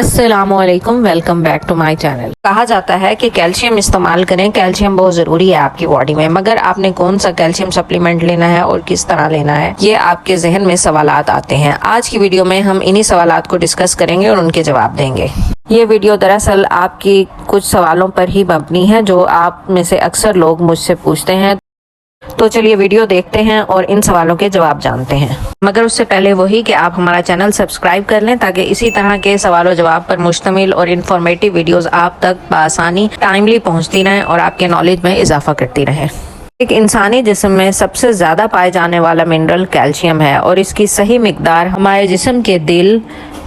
अस्सलामुअलैकुम, welcome back to my channel. कहा जाता है कि कैल्शियम इस्तेमाल करें, कैल्शियम बहुत ज़रूरी है आपकी बॉडी में, मगर आपने कौन सा कैल्शियम सप्लीमेंट लेना है और किस तरह लेना है, ये आपके जहन में सवालात आते हैं। आज की वीडियो में हम इन्हीं सवालात को डिस्कस करेंगे और उनके जवाब देंगे। ये वीडियो दरअसल आपकी कुछ सवालों पर ही मबनी है जो आप में से अक्सर लोग मुझसे पूछते हैं। तो चलिए वीडियो देखते हैं और इन सवालों के जवाब जानते हैं। मगर उससे पहले वही कि आप हमारा चैनल सब्सक्राइब कर लें ताकि इसी तरह के सवालों जवाब पर मुश्तमिल और इन्फॉर्मेटिव वीडियोस आप तक बआसानी टाइमली पहुंचती रहें और आपके नॉलेज में इजाफा करती रहें। एक इंसानी जिस्म में सबसे ज़्यादा पाए जाने वाला मिनरल कैल्शियम है और इसकी सही मिकदार हमारे जिस्म के दिल,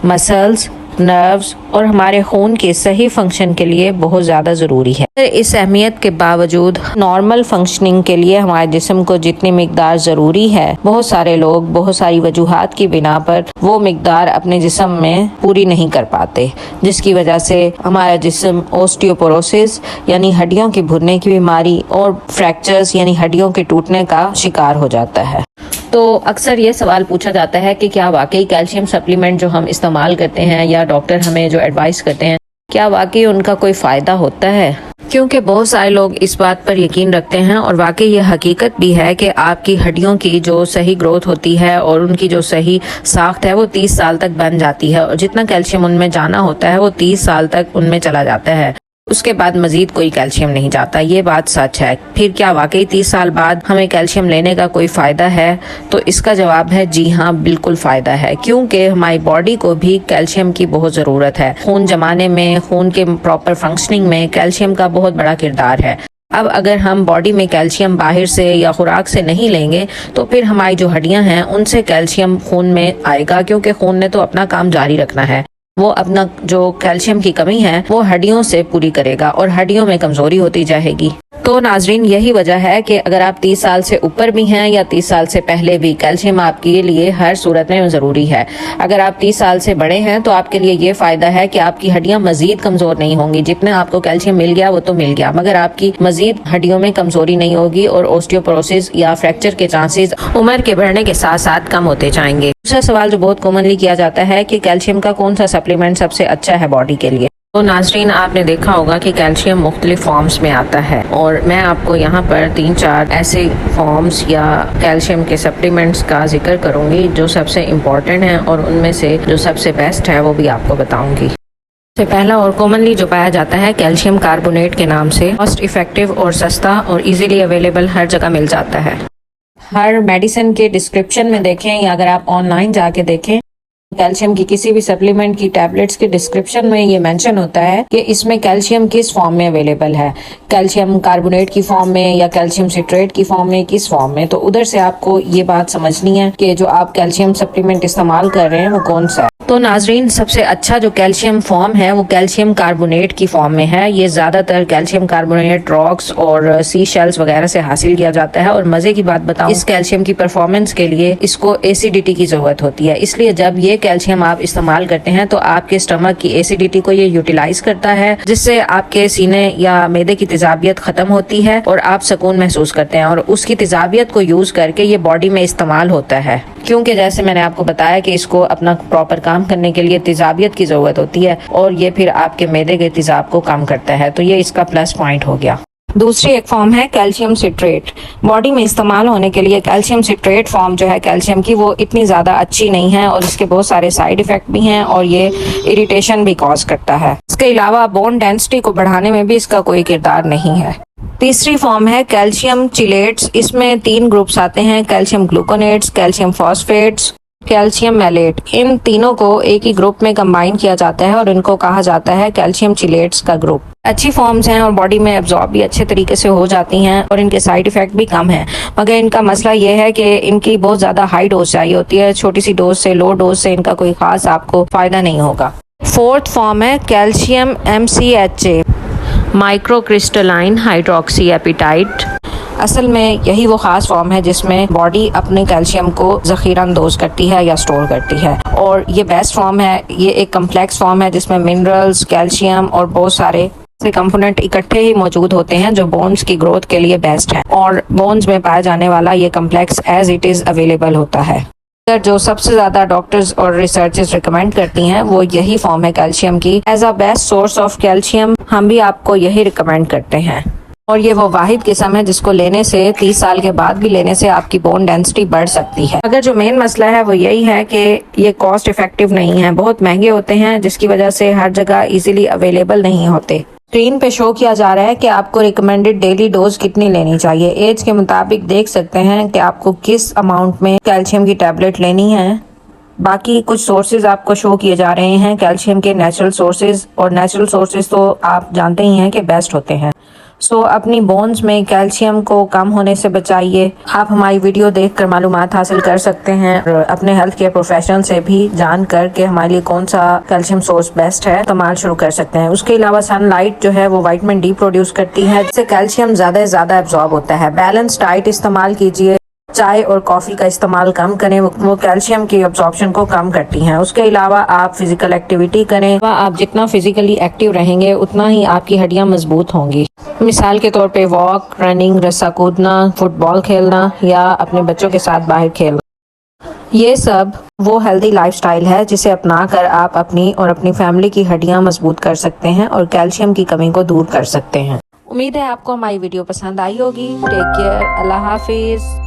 मसल्स, नर्व्स और हमारे खून के सही फंक्शन के लिए बहुत ज़्यादा ज़रूरी है। इस अहमियत के बावजूद नॉर्मल फंक्शनिंग के लिए हमारे जिस्म को जितनी मिकदार ज़रूरी है, बहुत सारे लोग बहुत सारी वजूहात की बिना पर वो मिकदार अपने जिस्म में पूरी नहीं कर पाते, जिसकी वजह से हमारा जिस्म ऑस्टियोपोरोसिस यानी हड्डियों के भुरने की बीमारी और फ्रैक्चर्स यानी हड्डियों के टूटने का शिकार हो जाता है। तो अक्सर ये सवाल पूछा जाता है कि क्या वाकई कैल्शियम सप्लीमेंट जो हम इस्तेमाल करते हैं या डॉक्टर हमें जो एडवाइस करते हैं, क्या वाकई उनका कोई फ़ायदा होता है? क्योंकि बहुत सारे लोग इस बात पर यकीन रखते हैं और वाकई ये हकीकत भी है कि आपकी हड्डियों की जो सही ग्रोथ होती है और उनकी जो सही साख्त है वो 30 साल तक बन जाती है और जितना कैल्शियम उनमें जाना होता है वो 30 साल तक उनमें चला जाता है। उसके बाद मजीद कोई कैल्शियम नहीं जाता। ये बात सच है। फिर क्या वाकई 30 साल बाद हमें कैल्शियम लेने का कोई फ़ायदा है? तो इसका जवाब है जी हाँ, बिल्कुल फ़ायदा है, क्योंकि हमारी बॉडी को भी कैल्शियम की बहुत ज़रूरत है। खून जमाने में, खून के प्रॉपर फंक्शनिंग में कैल्शियम का बहुत बड़ा किरदार है। अब अगर हम बॉडी में कैल्शियम बाहर से या खुराक से नहीं लेंगे तो फिर हमारी जो हड्डियां हैं उनसे कैल्शियम खून में आएगा, क्योंकि खून ने तो अपना काम जारी रखना है। वो अपना जो कैल्शियम की कमी है वो हड्डियों से पूरी करेगा और हड्डियों में कमजोरी होती जाएगी। तो नाजरीन, यही वजह है कि अगर आप 30 साल से ऊपर भी हैं या 30 साल से पहले भी, कैल्शियम आपके लिए हर सूरत में ज़रूरी है। अगर आप 30 साल से बड़े हैं तो आपके लिए ये फ़ायदा है कि आपकी हड्डियां मजीद कमज़ोर नहीं होंगी। जितने आपको कैल्शियम मिल गया वो तो मिल गया, मगर आपकी मजीद हड्डियों में कमज़ोरी नहीं होगी और ऑस्टियोपोरोसिस या फ्रैक्चर के चांसेस उम्र के बढ़ने के साथ साथ कम होते जाएंगे। दूसरा सवाल जो बहुत कॉमनली किया जाता है कि कैल्शियम का कौन सा सप्लीमेंट सबसे अच्छा है बॉडी के लिए। तो नाज़रीन, आपने देखा होगा कि कैल्शियम मुख्तलिफ फॉर्म्स में आता है और मैं आपको यहाँ पर 3-4 ऐसे फॉर्म्स या कैल्शियम के सप्लीमेंट्स का जिक्र करूँगी जो सबसे इम्पॉर्टेंट हैं और उनमें से जो सबसे बेस्ट है वो भी आपको बताऊँगी। सबसे पहला और कॉमनली जो पाया जाता है कैल्शियम कार्बोनेट के नाम से, कॉस्ट इफेक्टिव और सस्ता और इजीली अवेलेबल हर जगह मिल जाता है। हर मेडिसिन के डिस्क्रिप्शन में देखें या अगर आप ऑनलाइन जाके देखें, कैल्शियम की किसी भी सप्लीमेंट की टैबलेट्स के डिस्क्रिप्शन में ये मेंशन होता है कि इसमें कैल्शियम किस फॉर्म में अवेलेबल है, कैल्शियम कार्बोनेट की फॉर्म में या कैल्शियम सिट्रेट की फॉर्म में, किस फॉर्म में। तो उधर से आपको ये बात समझनी है कि जो आप कैल्शियम सप्लीमेंट इस्तेमाल कर रहे हैं वो कौन सा है। तो नाजरीन, सबसे अच्छा जो कैल्शियम फॉर्म है वो कैल्शियम कार्बोनेट की फॉर्म में है। ये ज्यादातर कैल्शियम कार्बोनेट रॉक्स और सी शेल्स वगैरह से हासिल किया जाता है। और मजे की बात बताऊं, इस कैल्शियम की परफॉर्मेंस के लिए इसको एसिडिटी की जरूरत होती है, इसलिए जब ये कैल्शियम आप इस्तेमाल करते हैं तो आपके स्टमक की एसिडिटी को ये यूटिलाइज करता है, जिससे आपके सीने या मैदे की तेजाबियत खत्म होती है और आप सुकून महसूस करते हैं। और उसकी तेजाबियत को यूज करके ये बॉडी में इस्तेमाल होता है, क्योंकि जैसे मैंने आपको बताया कि इसको अपना प्रॉपर काम करने के लिए तेजाबियत की जरूरत होती है और ये फिर आपके मैदे के तेजाब को कम करता है। तो ये इसका प्लस पॉइंट हो गया। दूसरी एक फॉर्म है कैल्शियम सिट्रेट। बॉडी में इस्तेमाल होने के लिए कैल्शियम सिट्रेट फॉर्म जो है कैल्शियम की वो इतनी ज़्यादा अच्छी नहीं है और इसके बहुत सारे साइड इफ़ेक्ट भी हैं और ये इरिटेशन भी कॉज करता है। इसके अलावा बोन डेंसिटी को बढ़ाने में भी इसका कोई किरदार नहीं है। तीसरी फॉर्म है कैल्शियम चिलेट्स। इसमें 3 ग्रुप्स आते हैं, calcium gluconates, calcium phosphates, calcium malate. इन तीनों को एक ही ग्रुप में कंबाइन किया जाता है और इनको कहा जाता है कैल्शियम चिलेट्स का ग्रुप। अच्छी फॉर्म्स हैं और बॉडी में एब्जॉर्ब भी अच्छे तरीके से हो जाती हैं और इनके साइड इफेक्ट भी कम हैं, मगर इनका मसला ये है कि इनकी बहुत ज़्यादा हाई डोज चाहिए होती है। छोटी सी डोज से, लो डोज से इनका कोई खास आपको फ़ायदा नहीं होगा। फोर्थ फॉर्म है calcium MCHA, micro crystalline hydroxy appetite. असल में यही वो ख़ास फॉर्म है जिसमें बॉडी अपने कैल्शियम को ज़ख़ीरा अंदोज करती है या स्टोर करती है और ये बेस्ट फॉर्म है। ये एक कम्प्लेक्स फॉर्म है जिसमें मिनरल्स, कैल्शियम और बहुत सारे कंपोनेंट इकट्ठे ही मौजूद होते हैं जो बोन्स की ग्रोथ के लिए बेस्ट है और बोन्स में पाया जाने वाला ये complex as it is available होता है। जो सबसे ज्यादा डॉक्टर्स और रिसर्चर्स रिकमेंड करती हैं वो यही फॉर्म है कैल्शियम की as a best source of calcium. हम भी आपको यही रिकमेंड करते हैं और ये वो वाहिद किस्म है जिसको लेने से 30 साल के बाद भी लेने से आपकी बोन डेंसिटी बढ़ सकती है। अगर जो मेन मसला है वो यही है कि ये कॉस्ट इफेक्टिव नहीं है, बहुत महंगे होते हैं जिसकी वजह से हर जगह इजीली अवेलेबल नहीं होते। स्क्रीन पे शो किया जा रहा है कि आपको रिकमेंडेड डेली डोज कितनी लेनी चाहिए। एज के मुताबिक देख सकते हैं कि आपको किस अमाउंट में कैल्शियम की टैबलेट लेनी है। बाकी कुछ सोर्सेज आपको शो किए जा रहे हैं कैल्शियम के नेचुरल सोर्सेज, और नेचुरल सोर्सेज तो आप जानते ही हैं कि बेस्ट होते हैं। सो अपनी बोन्स में कैल्शियम को कम होने से बचाइए। आप हमारी वीडियो देखकर मालूमात हासिल कर सकते हैं और अपने हेल्थ केयर प्रोफेशनल से भी जान कर के हमारे लिए कौन सा कैल्शियम सोर्स बेस्ट है इस्तेमाल शुरू कर सकते हैं। उसके अलावा सनलाइट जो है वो विटामिन डी प्रोड्यूस करती है जिससे कैल्शियम ज्यादा से ज्यादा एब्जॉर्ब होता है। बैलेंस डाइट इस्तेमाल कीजिए, चाय और कॉफी का इस्तेमाल कम करें, वो कैल्शियम की अब्जॉर्प्शन को कम करती हैं। उसके अलावा आप फिजिकल एक्टिविटी करें, आप जितना फिजिकली एक्टिव रहेंगे उतना ही आपकी हड्डियां मजबूत होंगी। मिसाल के तौर पे वॉक, रनिंग, रस्सा कूदना, फुटबॉल खेलना या अपने बच्चों के साथ बाहर खेलना, ये सब वो हेल्दी लाइफस्टाइल है जिसे अपनाकर आप अपनी और अपनी फैमिली की हड्डियां मजबूत कर सकते हैं और कैल्शियम की कमी को दूर कर सकते हैं। उम्मीद है आपको हमारी वीडियो पसंद आई होगी। टेक केयर, अल्लाह हाफिज।